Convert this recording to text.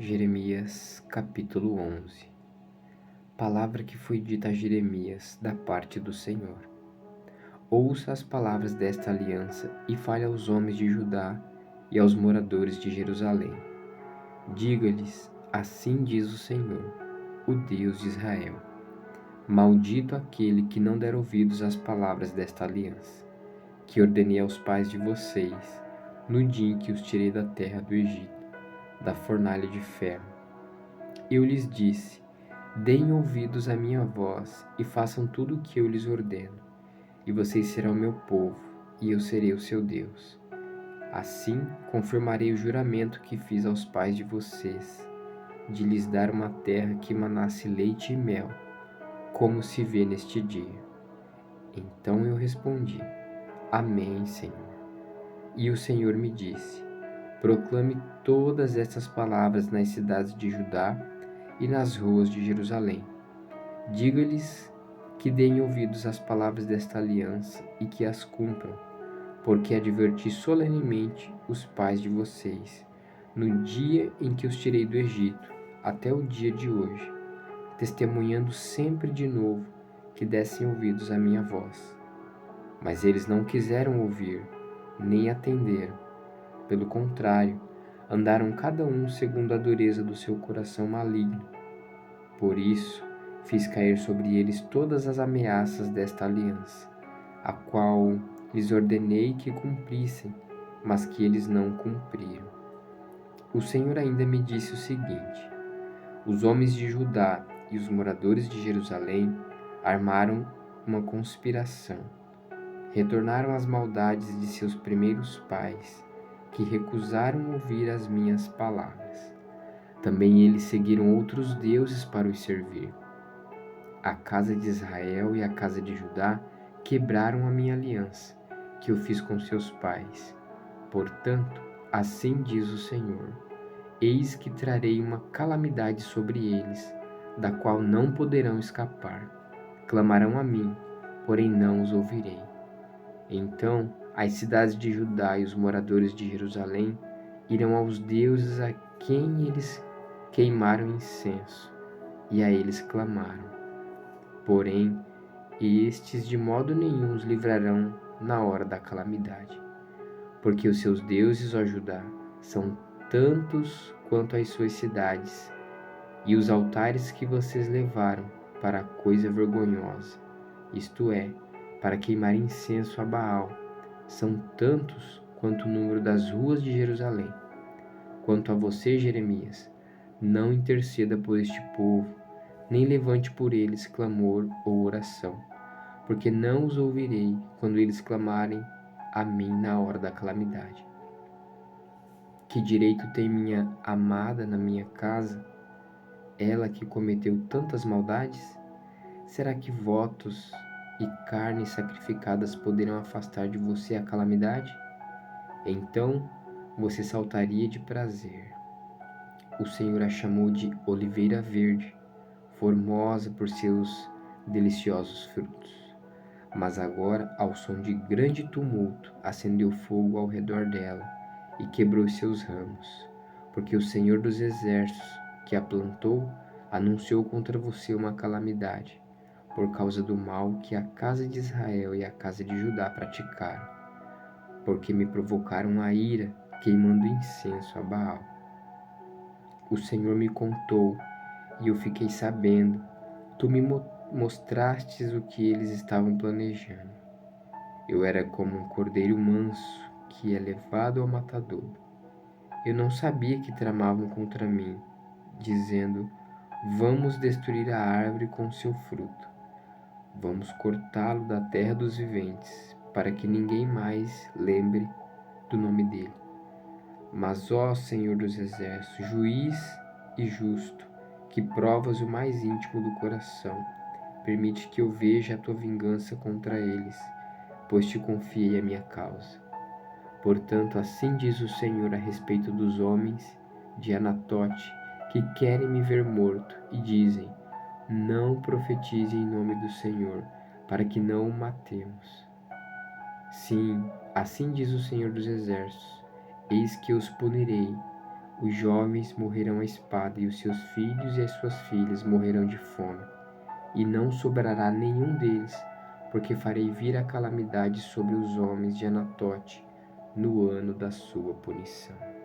Jeremias capítulo 11. Palavra que foi dita a Jeremias da parte do Senhor. Ouça as palavras desta aliança e fale aos homens de Judá e aos moradores de Jerusalém. Diga-lhes, assim diz o Senhor, o Deus de Israel. Maldito aquele que não der ouvidos às palavras desta aliança, que ordenei aos pais de vocês, no dia em que os tirei da terra do Egito, da fornalha de ferro. Eu lhes disse, deem ouvidos à minha voz e façam tudo o que eu lhes ordeno, e vocês serão meu povo, e eu serei o seu Deus. Assim confirmarei o juramento que fiz aos pais de vocês, de lhes dar uma terra que manasse leite e mel, como se vê neste dia. Então eu respondi, Amém, Senhor. E o Senhor me disse, proclame todas estas palavras nas cidades de Judá e nas ruas de Jerusalém. Diga-lhes que deem ouvidos às palavras desta aliança e que as cumpram, porque adverti solenemente os pais de vocês, no dia em que os tirei do Egito, até o dia de hoje, testemunhando sempre de novo que dessem ouvidos à minha voz. Mas eles não quiseram ouvir, nem atenderam. Pelo contrário, andaram cada um segundo a dureza do seu coração maligno. Por isso, fiz cair sobre eles todas as ameaças desta aliança, a qual lhes ordenei que cumprissem, mas que eles não cumpriram. O Senhor ainda me disse o seguinte: os homens de Judá e os moradores de Jerusalém armaram uma conspiração. Retornaram às maldades de seus primeiros pais, que recusaram ouvir as minhas palavras. Também eles seguiram outros deuses para os servir. A casa de Israel e a casa de Judá quebraram a minha aliança, que eu fiz com seus pais. Portanto, assim diz o Senhor: eis que trarei uma calamidade sobre eles, da qual não poderão escapar. Clamarão a mim, porém não os ouvirei. Então as cidades de Judá e os moradores de Jerusalém irão aos deuses a quem eles queimaram incenso, e a eles clamaram. Porém, estes de modo nenhum os livrarão na hora da calamidade, porque os seus deuses, ó Judá, são tantos quanto as suas cidades, e os altares que vocês levaram para a coisa vergonhosa, isto é, para queimar incenso a Baal, são tantos quanto o número das ruas de Jerusalém. Quanto a você, Jeremias, não interceda por este povo, nem levante por eles clamor ou oração, porque não os ouvirei quando eles clamarem a mim na hora da calamidade. Que direito tem minha amada na minha casa, ela que cometeu tantas maldades? Será que votos e carnes sacrificadas poderão afastar de você a calamidade? Então você saltaria de prazer. O Senhor a chamou de oliveira verde, formosa por seus deliciosos frutos. Mas agora, ao som de grande tumulto, acendeu fogo ao redor dela e quebrou seus ramos, porque o Senhor dos exércitos, que a plantou, anunciou contra você uma calamidade, por causa do mal que a casa de Israel e a casa de Judá praticaram, porque me provocaram a ira, queimando incenso a Baal. O Senhor me contou, e eu fiquei sabendo. Tu me mostrastes o que eles estavam planejando. Eu era como um cordeiro manso que é levado ao matadouro. Eu não sabia que tramavam contra mim, dizendo, vamos destruir a árvore com seu fruto. Vamos cortá-lo da terra dos viventes, para que ninguém mais lembre do nome dele. Mas, ó Senhor dos Exércitos, juiz e justo, que provas o mais íntimo do coração, permite que eu veja a tua vingança contra eles, pois te confiei a minha causa. Portanto, assim diz o Senhor a respeito dos homens de Anatote, que querem me ver morto, e dizem, não profetize em nome do Senhor, para que não o matemos. Sim, assim diz o Senhor dos Exércitos, eis que os punirei, Os jovens morrerão à espada, e os seus filhos e as suas filhas morrerão de fome, e não sobrará nenhum deles, porque farei vir a calamidade sobre os homens de Anatote no ano da sua punição.